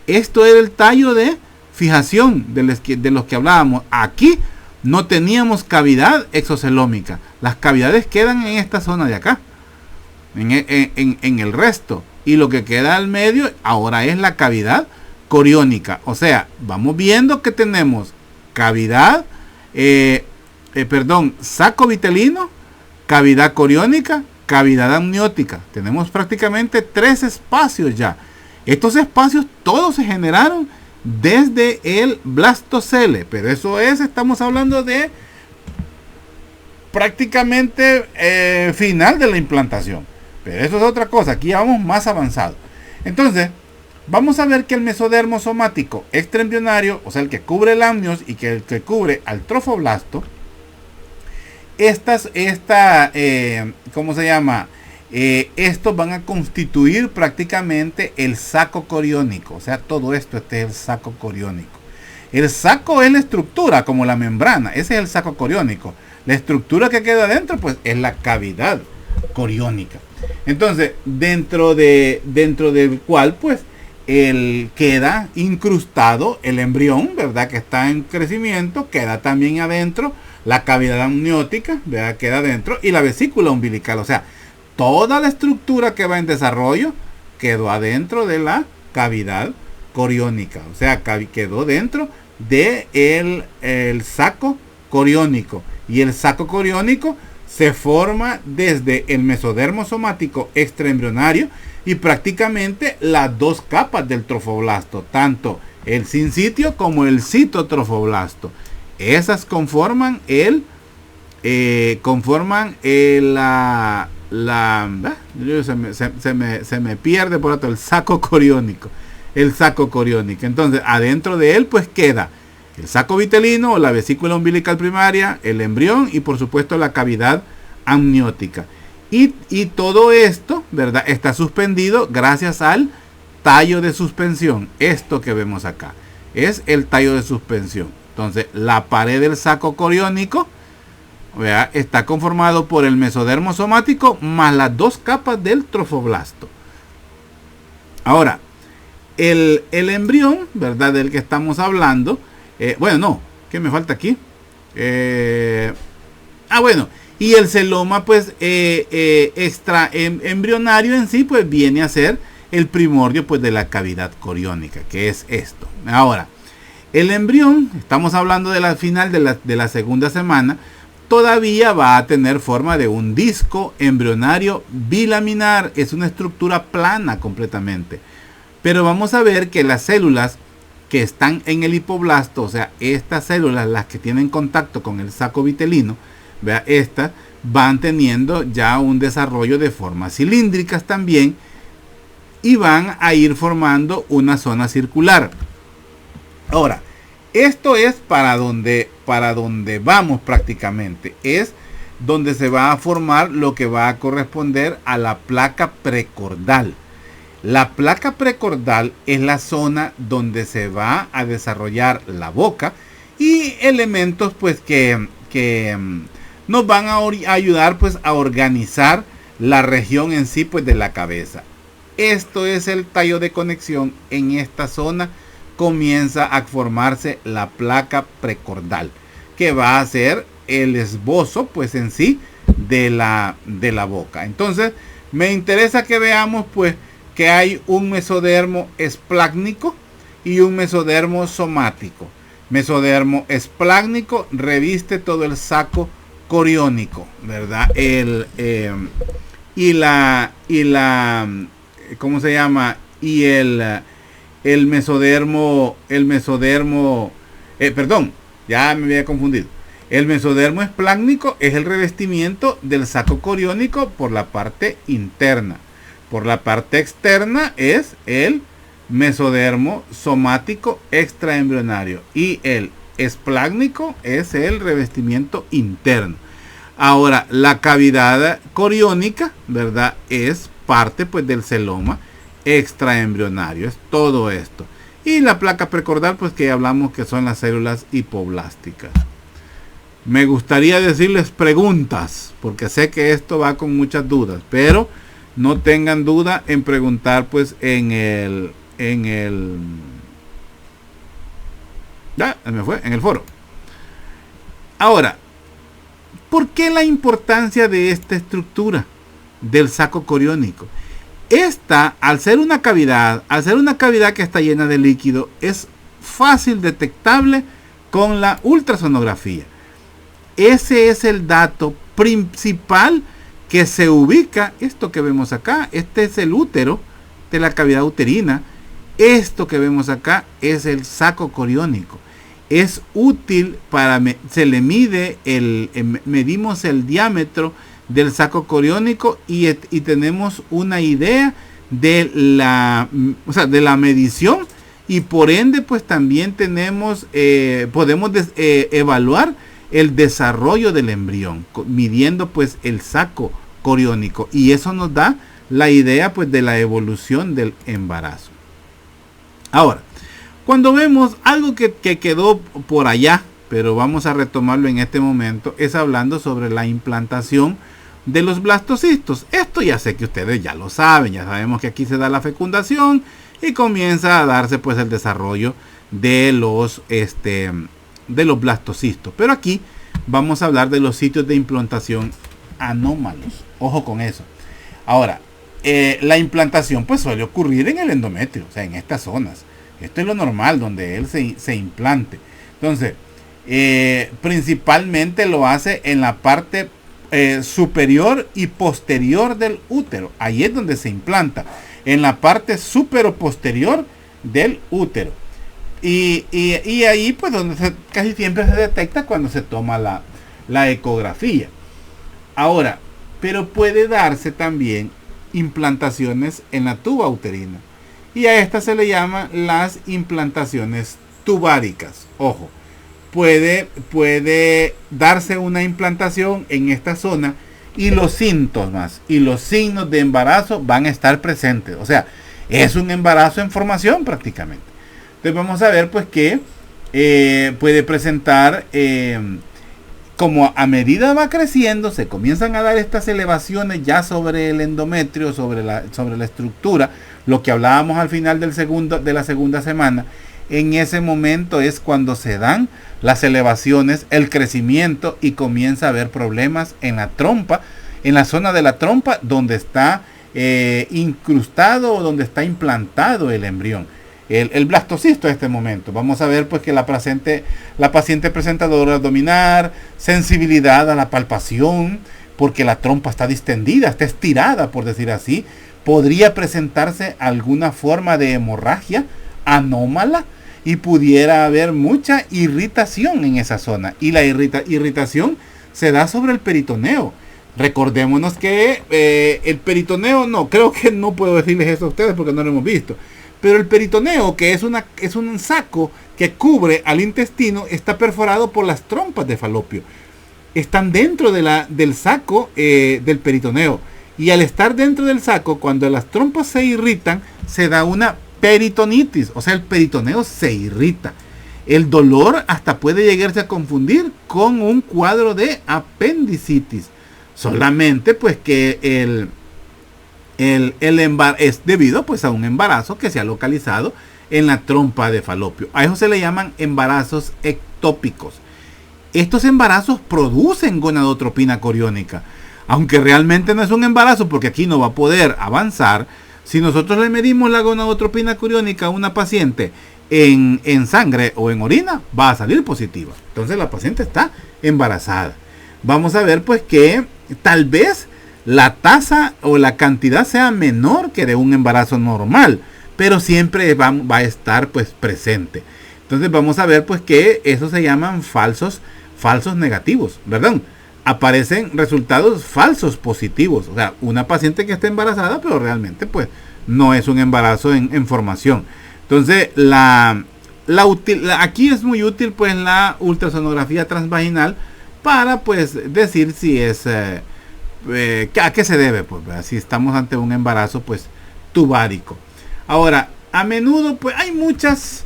Esto era el tallo de fijación de los que hablábamos. Aquí no teníamos cavidad exocelómica. Las cavidades quedan en esta zona de acá, en el resto. Y lo que queda al medio ahora es la cavidad coriónica. O sea, vamos viendo que tenemos cavidad, saco vitelino, cavidad coriónica, cavidad amniótica. Tenemos prácticamente 3 espacios ya. Estos espacios todos se generaron desde el blastocele, pero eso es, estamos hablando de prácticamente final de la implantación. Pero eso es otra cosa, aquí ya vamos más avanzado. Entonces, vamos a ver que el mesodermo somático extraembrionario, o sea, el que cubre el amnios y el que cubre al trofoblasto, ¿cómo se llama? Estos van a constituir prácticamente el saco coriónico. O sea, todo esto, este es el saco coriónico. El saco es la estructura, como la membrana. Ese es el saco coriónico. La estructura que queda adentro, pues, es la cavidad coriónica. Entonces, dentro del cual, pues, queda incrustado el embrión, ¿verdad? Que está en crecimiento, queda también adentro la cavidad amniótica, ¿verdad? Queda adentro, y la vesícula umbilical. O sea, toda la estructura que va en desarrollo quedó adentro de la cavidad coriónica. O sea, quedó dentro de el saco coriónico. Y el saco coriónico se forma desde el mesodermo somático extraembrionario y prácticamente las 2 capas del trofoblasto, tanto el sincitio como el citotrofoblasto. Esas conforman se me pierde por otro el saco coriónico. Entonces, adentro de él pues queda el saco vitelino o la vesícula umbilical primaria, el embrión y por supuesto la cavidad amniótica. Y todo esto, ¿verdad?, está suspendido gracias al tallo de suspensión. Esto que vemos acá es el tallo de suspensión. Entonces, la pared del saco coriónico, ¿verdad?, está conformado por el mesodermo somático más las 2 capas del trofoblasto. Ahora, el embrión, ¿verdad?, del que estamos hablando, ¿qué me falta aquí? Y el celoma, pues, embrionario en sí, pues, viene a ser el primordio, pues, de la cavidad coriónica, que es esto. Ahora, el embrión, estamos hablando de la final de la segunda semana, todavía va a tener forma de un disco embrionario bilaminar. Es una estructura plana completamente. Pero vamos a ver que las células que están en el hipoblasto, o sea, estas células, las que tienen contacto con el saco vitelino, vea, estas van teniendo ya un desarrollo de formas cilíndricas también y van a ir formando una zona circular. Ahora, esto es para donde vamos prácticamente, es donde se va a formar lo que va a corresponder a la placa precordal. La placa precordal es la zona donde se va a desarrollar la boca y elementos, pues, que nos van a ayudar, pues, a organizar la región en sí, pues, de la cabeza. Esto es el tallo de conexión. En esta zona comienza a formarse la placa precordal, que va a ser el esbozo, pues, en sí de la boca. Entonces, me interesa que veamos, pues, que hay un mesodermo esplácnico y un mesodermo somático. Mesodermo esplácnico reviste todo el saco coriónico, ¿verdad? ¿Cómo se llama? Y el mesodermo, ya me había confundido. El mesodermo esplácnico es el revestimiento del saco coriónico por la parte interna. Por la parte externa es el mesodermo somático extraembrionario y el esplácnico es el revestimiento interno. Ahora, la cavidad coriónica, ¿verdad?, es parte, pues, del celoma extraembrionario. Es todo esto. Y la placa precordal, pues, que hablamos que son las células hipoblásticas. Me gustaría decirles preguntas, porque sé que esto va con muchas dudas, pero no tengan duda en preguntar, pues, en el Ya, me fue en el foro. Ahora, ¿por qué la importancia de esta estructura del saco coriónico? Esta, al ser una cavidad que está llena de líquido, es fácil detectable con la ultrasonografía. Ese es el dato principal que se ubica. Esto que vemos acá, este es el útero de la cavidad uterina. Esto que vemos acá es el saco coriónico. Es útil para, se le mide, medimos el diámetro del saco coriónico y tenemos una idea de la medición, y por ende pues también tenemos, podemos evaluar el desarrollo del embrión midiendo pues el saco coriónico, y eso nos da la idea pues de la evolución del embarazo. Ahora, cuando vemos algo que quedó por allá, pero vamos a retomarlo en este momento, es hablando sobre la implantación de los blastocistos. Esto ya sé que ustedes ya lo saben, ya sabemos que aquí se da la fecundación y comienza a darse pues el desarrollo de los blastocistos. Pero aquí vamos a hablar de los sitios de implantación anómalos. Ojo con eso. Ahora, la implantación pues suele ocurrir en el endometrio, o sea, en estas zonas. Esto es lo normal, donde él se implante. Entonces, principalmente lo hace en la parte superior y posterior del útero. Ahí es donde se implanta, en la parte supero posterior del útero. Y ahí pues donde casi siempre se detecta cuando se toma la ecografía. Ahora, pero puede darse también implantaciones en la tuba uterina, y a estas se le llaman las implantaciones tubáricas. Ojo, puede darse una implantación en esta zona y los síntomas y los signos de embarazo van a estar presentes. O sea, es un embarazo en formación prácticamente. Entonces vamos a ver pues que puede presentar, como a medida va creciendo, se comienzan a dar estas elevaciones ya sobre el endometrio, sobre la estructura, lo que hablábamos al final de la segunda semana. En ese momento es cuando se dan las elevaciones, el crecimiento, y comienza a haber problemas en la trompa, en la zona de la trompa donde está incrustado o donde está implantado el embrión. El blastocisto en este momento. Vamos a ver pues que la paciente presenta dolor abdominal, sensibilidad a la palpación, porque la trompa está distendida, está estirada, por decir así. Podría presentarse alguna forma de hemorragia anómala y pudiera haber mucha irritación en esa zona. Y la irritación se da sobre el peritoneo. Recordémonos que el peritoneo, creo que no puedo decirles eso a ustedes porque no lo hemos visto. Pero el peritoneo, que es un saco que cubre al intestino, está perforado por las trompas de falopio. Están dentro del saco del peritoneo. Y al estar dentro del saco, cuando las trompas se irritan, se da una peritonitis. O sea, el peritoneo se irrita. El dolor hasta puede llegarse a confundir con un cuadro de apendicitis. Solamente pues que el embarazo es debido pues a un embarazo que se ha localizado en la trompa de falopio. A eso se le llaman embarazos ectópicos. Estos embarazos producen gonadotropina coriónica, aunque realmente no es un embarazo porque aquí no va a poder avanzar. Si nosotros le medimos la gonadotropina coriónica a una paciente en sangre o en orina, va a salir positiva. Entonces la paciente está embarazada. Vamos a ver pues que tal vez la tasa o la cantidad sea menor que de un embarazo normal, pero siempre va a estar pues presente. Entonces vamos a ver pues que eso se llaman falsos negativos, ¿verdad? Aparecen resultados falsos positivos. O sea, una paciente que está embarazada, pero realmente pues no es un embarazo en formación. Entonces aquí es muy útil pues la ultrasonografía transvaginal para pues decir si es ¿a qué se debe? Pues si estamos ante un embarazo pues tubárico. Ahora, a menudo pues hay muchas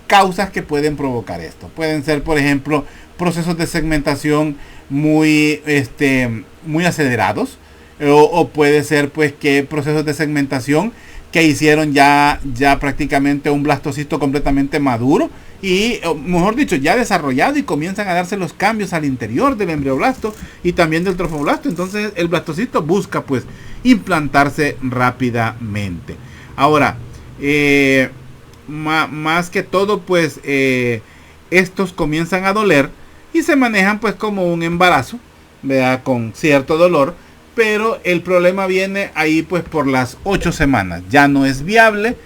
causas que pueden provocar esto. Pueden ser, por ejemplo, procesos de segmentación muy acelerados, o puede ser pues que procesos de segmentación que hicieron ya prácticamente un blastocisto completamente maduro y, mejor dicho, ya desarrollado, y comienzan a darse los cambios al interior del embrioblasto y también del trofoblasto. Entonces el blastocisto busca pues implantarse rápidamente. Ahora, más que todo pues estos comienzan a doler y se manejan pues como un embarazo, ¿verdad? Con cierto dolor. Pero el problema viene ahí pues por las 8 semanas. Ya no es viable.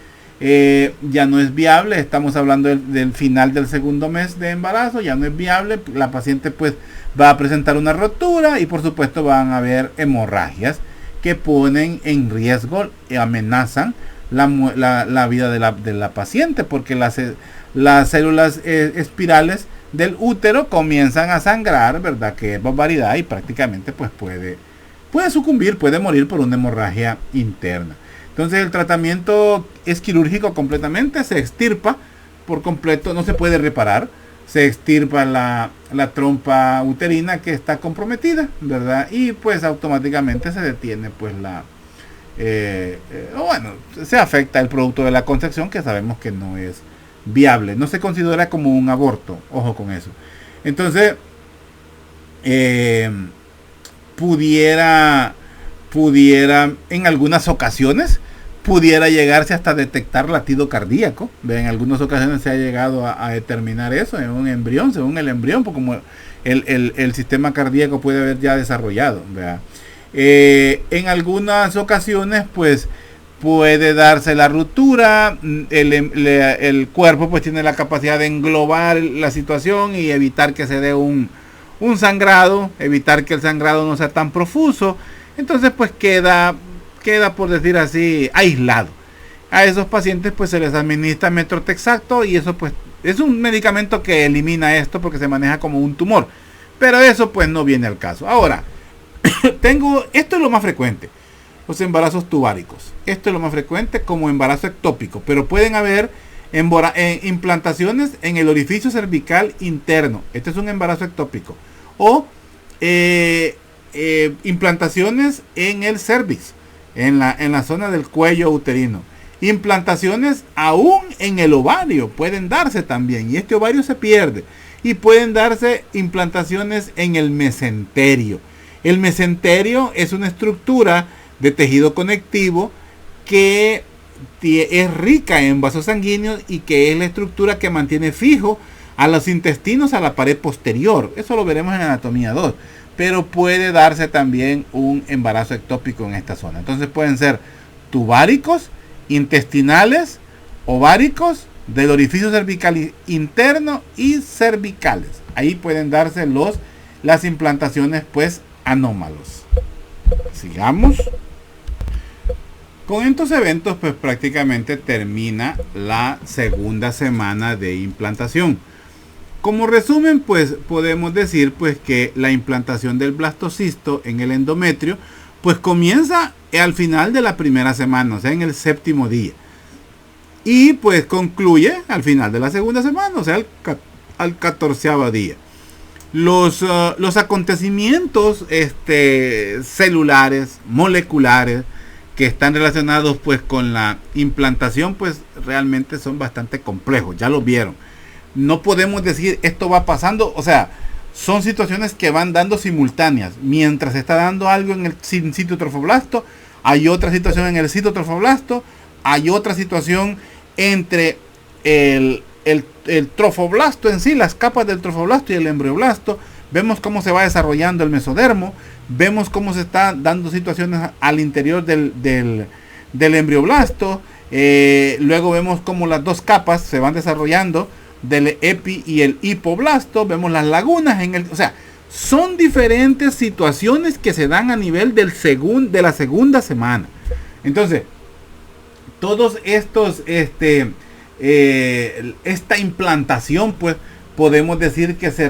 Estamos hablando del final del segundo mes de embarazo. Ya no es viable. La paciente pues va a presentar una rotura y por supuesto van a haber hemorragias que ponen en riesgo y amenazan la vida de la paciente, porque las células espirales del útero comienzan a sangrar, ¿verdad? Que es barbaridad, y prácticamente pues puede sucumbir, puede morir por una hemorragia interna. Entonces el tratamiento es quirúrgico completamente, se extirpa por completo, no se puede reparar, se extirpa la trompa uterina que está comprometida, ¿verdad? Y pues automáticamente se detiene pues se afecta el producto de la concepción, que sabemos que no es viable, no se considera como un aborto, ojo con eso. Entonces pudiera en algunas ocasiones pudiera llegarse hasta detectar latido cardíaco. En algunas ocasiones se ha llegado a determinar eso en un embrión, según el embrión, porque como el sistema cardíaco puede haber ya desarrollado, ¿verdad? En algunas ocasiones pues puede darse la ruptura, el cuerpo pues tiene la capacidad de englobar la situación y evitar que se dé un sangrado, evitar que el sangrado no sea tan profuso. Entonces pues queda por decir así aislado. A esos pacientes pues se les administra Metrotexato, y eso pues es un medicamento que elimina esto porque se maneja como un tumor, pero eso pues no viene al caso. Ahora esto es lo más frecuente, los embarazos tubáricos. Esto es lo más frecuente como embarazo ectópico, pero pueden haber implantaciones en el orificio cervical interno. Este es un embarazo ectópico. O implantaciones en el cervix, en la zona del cuello uterino. Implantaciones aún en el ovario pueden darse también, y este ovario se pierde. Y pueden darse implantaciones en el mesenterio. El mesenterio es una estructura de tejido conectivo que es rica en vasos sanguíneos y que es la estructura que mantiene fijo a los intestinos a la pared posterior. Eso lo veremos en anatomía 2. Pero puede darse también un embarazo ectópico en esta zona. Entonces pueden ser tubáricos, intestinales, ováricos, del orificio cervical interno y cervicales. Ahí pueden darse las implantaciones pues anómalos. Sigamos. Con estos eventos pues prácticamente termina la segunda semana de implantación. Como resumen pues podemos decir pues que la implantación del blastocisto en el endometrio pues comienza al final de la primera semana, o sea en el 7º día. Y pues concluye al final de la segunda semana, o sea al 14º día. Los acontecimientos celulares, moleculares, que están relacionados pues con la implantación, pues realmente son bastante complejos, ya lo vieron. No podemos decir esto va pasando, o sea, son situaciones que van dando simultáneas. Mientras se está dando algo en el citotrofoblasto, hay otra situación en el citotrofoblasto, hay otra situación entre el trofoblasto en sí, las capas del trofoblasto y el embrioblasto. Vemos cómo se va desarrollando el mesodermo, vemos cómo se están dando situaciones al interior del embrioblasto. Luego vemos cómo las dos capas se van desarrollando del epi y el hipoblasto. Vemos las lagunas o sea, son diferentes situaciones que se dan a nivel de la segunda semana. Entonces, todos estos, esta implantación, pues, podemos decir que se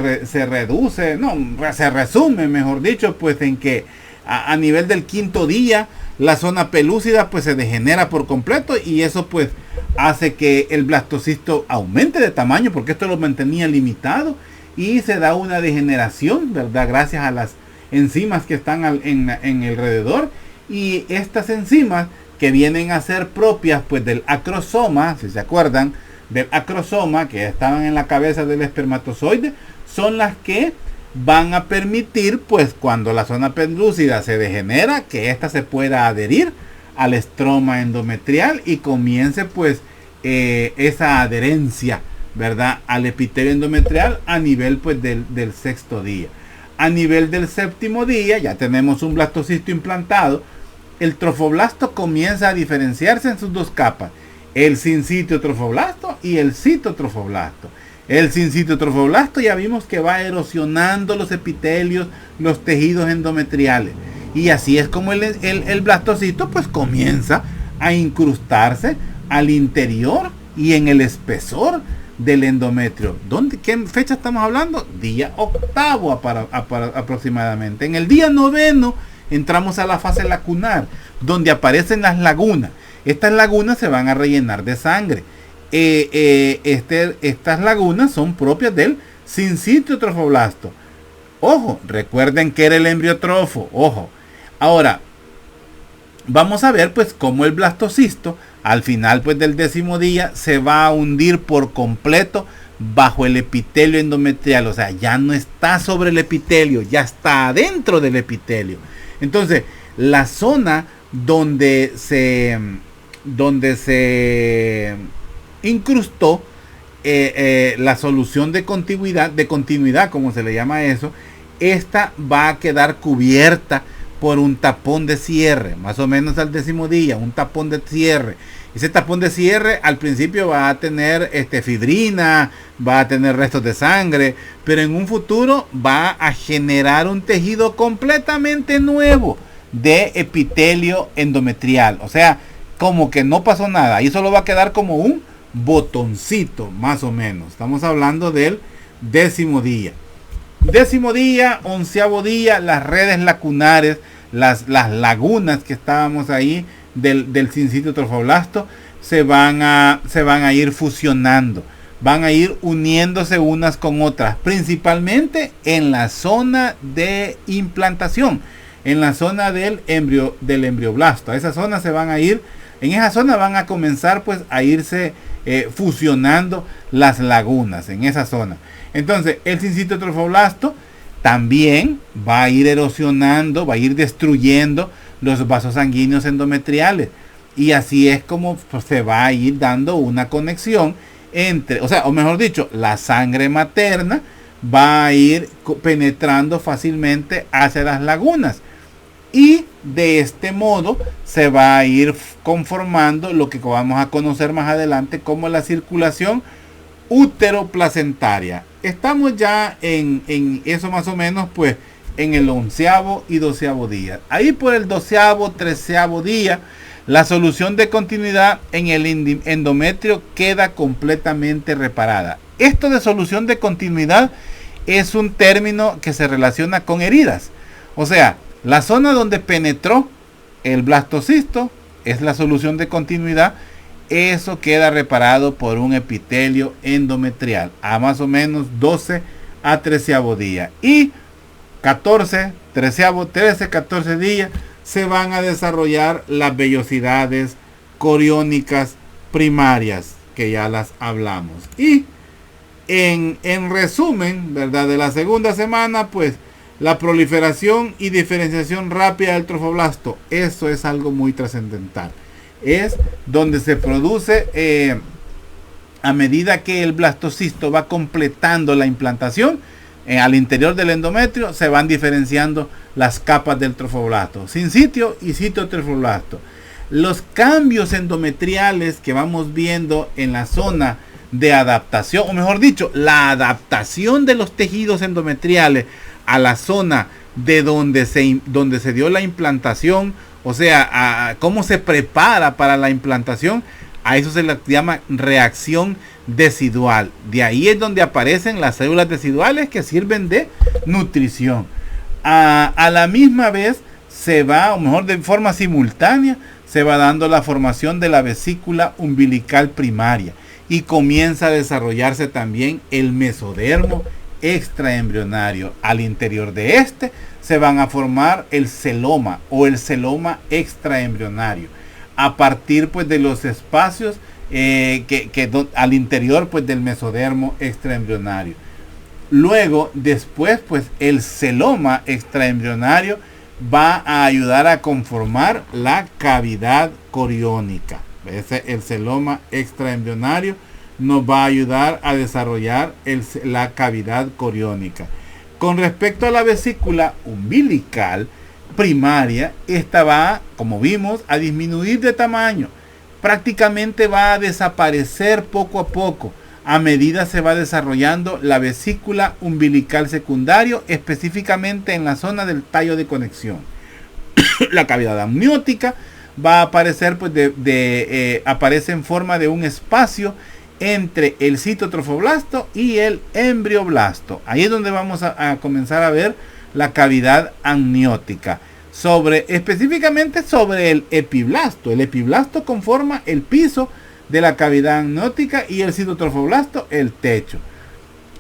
resume, mejor dicho, pues, en que a nivel del 5º día, la zona pelúcida, pues, se degenera por completo, y eso, pues, hace que el blastocisto aumente de tamaño, porque esto lo mantenía limitado, y se da una degeneración, ¿verdad? Gracias a las enzimas que están en alrededor, y estas enzimas que vienen a ser propias pues del acrosoma, si se acuerdan del acrosoma, que estaban en la cabeza del espermatozoide, son las que van a permitir pues cuando la zona pelúcida se degenera, que ésta se pueda adherir al estroma endometrial y comience pues esa adherencia, ¿verdad?, al epitelio endometrial a nivel pues del sexto día. A nivel del séptimo día ya tenemos un blastocisto implantado. El trofoblasto comienza a diferenciarse en sus dos capas, el sincitio trofoblasto y el citotrofoblasto. El sincitio trofoblasto ya vimos que va erosionando los epitelios, los tejidos endometriales, y así es como el blastocito pues comienza a incrustarse al interior y en el espesor del endometrio. ¿Qué fecha estamos hablando? Día octavo aproximadamente. En el día noveno entramos a la fase lacunar, donde aparecen las lagunas. Estas lagunas se van a rellenar de sangre. Estas lagunas son propias del sincitio trofoblasto. Ojo, recuerden que era el embriotrofo. Ojo. Ahora, vamos a ver pues cómo el blastocisto al final pues del 10º día se va a hundir por completo bajo el epitelio endometrial. O sea, ya no está sobre el epitelio, ya está adentro del epitelio. Entonces, la zona donde se incrustó la solución de continuidad, como se le llama eso, esta va a quedar cubierta por un tapón de cierre, más o menos al 10º día, un tapón de cierre. Ese tapón de cierre al principio va a tener fibrina, va a tener restos de sangre, pero en un futuro va a generar un tejido completamente nuevo de epitelio endometrial. O sea, como que no pasó nada, ahí solo va a quedar como un botoncito, más o menos. Estamos hablando del 10º día. 10º día, 11º día, las redes lacunares, las lagunas que estábamos ahí del sincitio trofoblasto se van a ir fusionando, van a ir uniéndose unas con otras, principalmente en la zona de implantación, en la zona del embrioblasto. En esa zona van a comenzar pues a irse fusionando las lagunas en esa zona. Entonces el sincitio trofoblasto también va a ir erosionando, va a ir destruyendo los vasos sanguíneos endometriales, y así es como pues, se va a ir dando una conexión entre, o mejor dicho, la sangre materna va a ir penetrando fácilmente hacia las lagunas, y de este modo se va a ir conformando lo que vamos a conocer más adelante como la circulación útero-placentaria. Estamos ya en eso más o menos pues en el 11º y 12º día. Ahí por el 12º, 13º día, la solución de continuidad en el endometrio queda completamente reparada. Esto de solución de continuidad es un término que se relaciona con heridas. O sea, la zona donde penetró el blastocisto es la solución de continuidad. Eso queda reparado por un epitelio endometrial a más o menos 12 a 13º día. Y 14 días se van a desarrollar las vellosidades coriónicas primarias, que ya las hablamos. Y en resumen, ¿verdad?, de la segunda semana, pues la proliferación y diferenciación rápida del trofoblasto, eso es algo muy trascendental. Es donde se produce a medida que el blastocisto va completando la implantación al interior del endometrio, se van diferenciando las capas del trofoblasto, sincitio y citotrofoblasto. Los cambios endometriales que vamos viendo en la zona de adaptación, o mejor dicho, la adaptación de los tejidos endometriales a la zona de donde se dio la implantación, o sea, a cómo se prepara para la implantación, a eso se le llama reacción decidual. De ahí es donde aparecen las células deciduales que sirven de nutrición. A la misma vez se va, o mejor de forma simultánea, se va dando la formación de la vesícula umbilical primaria y comienza a desarrollarse también el mesodermo extraembrionario. Al interior de este se van a formar el celoma o el celoma extraembrionario. a partir pues de los espacios al interior pues del mesodermo extraembrionario. Luego, después, pues el celoma extraembrionario va a ayudar a conformar la cavidad coriónica. El celoma extraembrionario nos va a ayudar a desarrollar la cavidad coriónica. Con respecto a la vesícula umbilical primaria, esta va, como vimos, a disminuir de tamaño. Prácticamente va a desaparecer poco a poco a medida se va desarrollando la vesícula umbilical secundario, específicamente en la zona del tallo de conexión. La cavidad amniótica va a aparecer, pues aparece en forma de un espacio entre el citotrofoblasto y el embrioblasto. Ahí es donde vamos a comenzar a ver la cavidad amniótica. Específicamente sobre el epiblasto. El epiblasto conforma el piso de la cavidad amniótica y el citotrofoblasto el techo.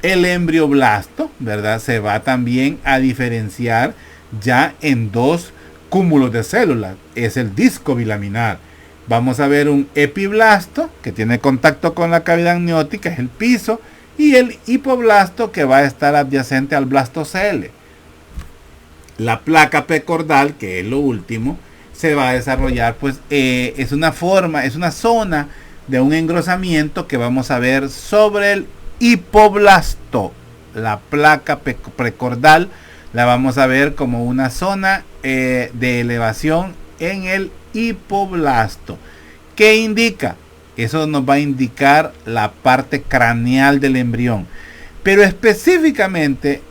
El embrioblasto, ¿verdad? Se va también a diferenciar ya en dos cúmulos de células. Es el disco bilaminar. Vamos a ver un epiblasto que tiene contacto con la cavidad amniótica, es el piso, y el hipoblasto que va a estar adyacente al blastocele. La placa precordal, que es lo último, se va a desarrollar, pues es una zona de un engrosamiento que vamos a ver sobre el hipoblasto. La placa precordal la vamos a ver como una zona de elevación en el hipoblasto. ¿Qué indica? Eso nos va a indicar la parte craneal del embrión, pero específicamente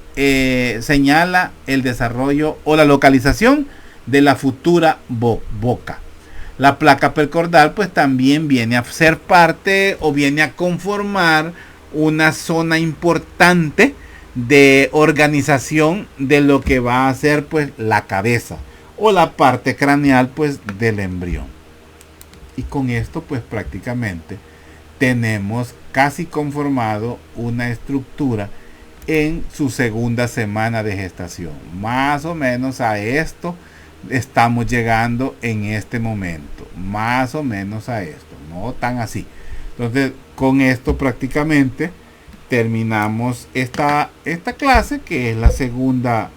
señala el desarrollo o la localización de la futura boca. La placa precordal pues también viene a ser parte o viene a conformar una zona importante de organización de lo que va a ser pues la cabeza o la parte craneal pues del embrión. Y con esto pues prácticamente tenemos casi conformado una estructura en su segunda semana de gestación. Más o menos a esto estamos llegando en este momento, más o menos a esto, no tan así. Entonces con esto prácticamente terminamos esta clase, que es la segunda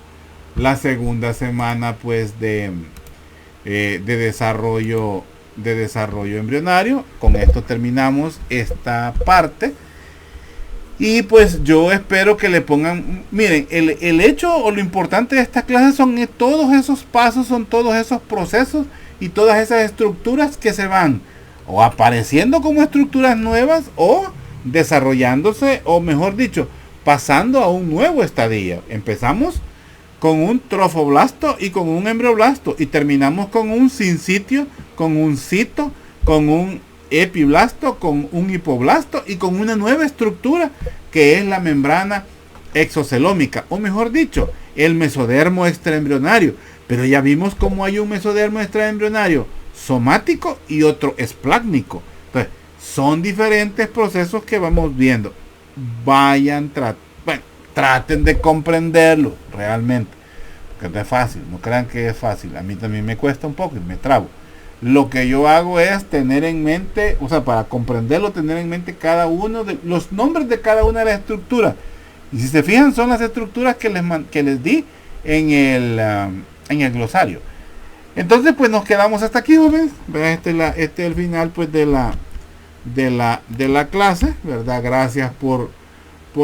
semana pues de desarrollo embrionario. Con esto terminamos esta parte. Y pues yo espero que le pongan, miren, el hecho o lo importante de esta clase son todos esos pasos, son todos esos procesos y todas esas estructuras que se van o apareciendo como estructuras nuevas o desarrollándose, o mejor dicho, pasando a un nuevo estadio. Empezamos con un trofoblasto y con un embrioblasto y terminamos con un sincitio, con un cito, con un epiblasto, con un hipoblasto y con una nueva estructura que es la membrana exocelómica, o mejor dicho, el mesodermo extraembrionario. Pero ya vimos cómo hay un mesodermo extraembrionario somático y otro esplácnico. Entonces, son diferentes procesos que vamos viendo. Traten de comprenderlo realmente, porque no es fácil, no crean que es fácil. A mí también me cuesta un poco y me trabo. Lo que yo hago es tener en mente, o sea, para comprenderlo, tener en mente cada uno de los nombres de cada una de las estructuras. Y si se fijan, son las estructuras que les di en el glosario. Entonces, pues nos quedamos hasta aquí, jóvenes. Este es el final pues de la clase, ¿verdad? Gracias por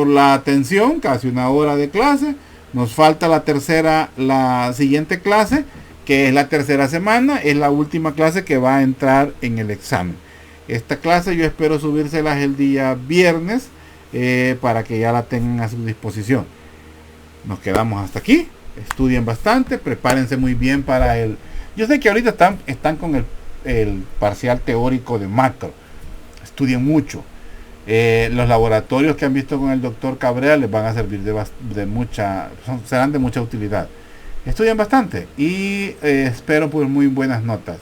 la atención. Casi una hora de clase. Nos falta la siguiente clase, que es la tercera semana, es la última clase que va a entrar en el examen. Esta clase yo espero subírselas el día viernes para que ya la tengan a su disposición. Nos quedamos hasta aquí. Estudien bastante, prepárense muy bien para yo sé que ahorita están con el parcial teórico de macro. Estudien mucho. Los laboratorios que han visto con el doctor Cabrera les van a servir serán de mucha utilidad. Estudian bastante y espero por muy buenas notas.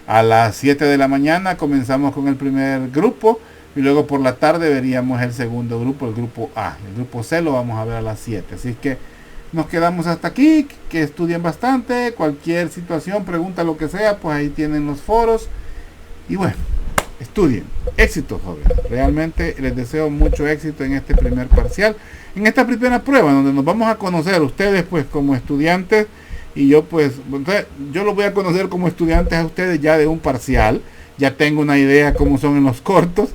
A las 7 de la mañana comenzamos con el primer grupo y luego por la tarde veríamos el segundo grupo, el grupo A. El grupo C lo vamos a ver a las 7. Así que nos quedamos hasta aquí, que estudien bastante. Cualquier situación, pregunta, lo que sea, pues ahí tienen los foros. Y bueno, estudien. Éxito, jóvenes. Realmente les deseo mucho éxito en este primer parcial, en esta primera prueba, donde nos vamos a conocer ustedes pues como estudiantes, y yo pues, yo los voy a conocer como estudiantes a ustedes ya de un parcial. Ya tengo una idea cómo son en los cortos,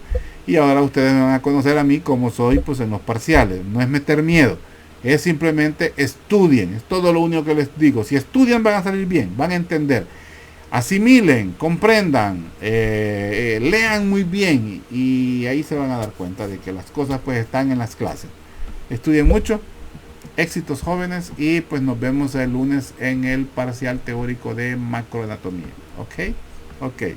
y ahora ustedes me van a conocer a mí como soy pues en los parciales. No es meter miedo, es simplemente estudien. Es todo lo único que les digo. Si estudian van a salir bien, van a entender. Asimilen, comprendan, lean muy bien, y ahí se van a dar cuenta de que las cosas pues están en las clases. Estudien mucho, éxitos, jóvenes, y pues nos vemos el lunes en el parcial teórico de macroanatomía. Ok.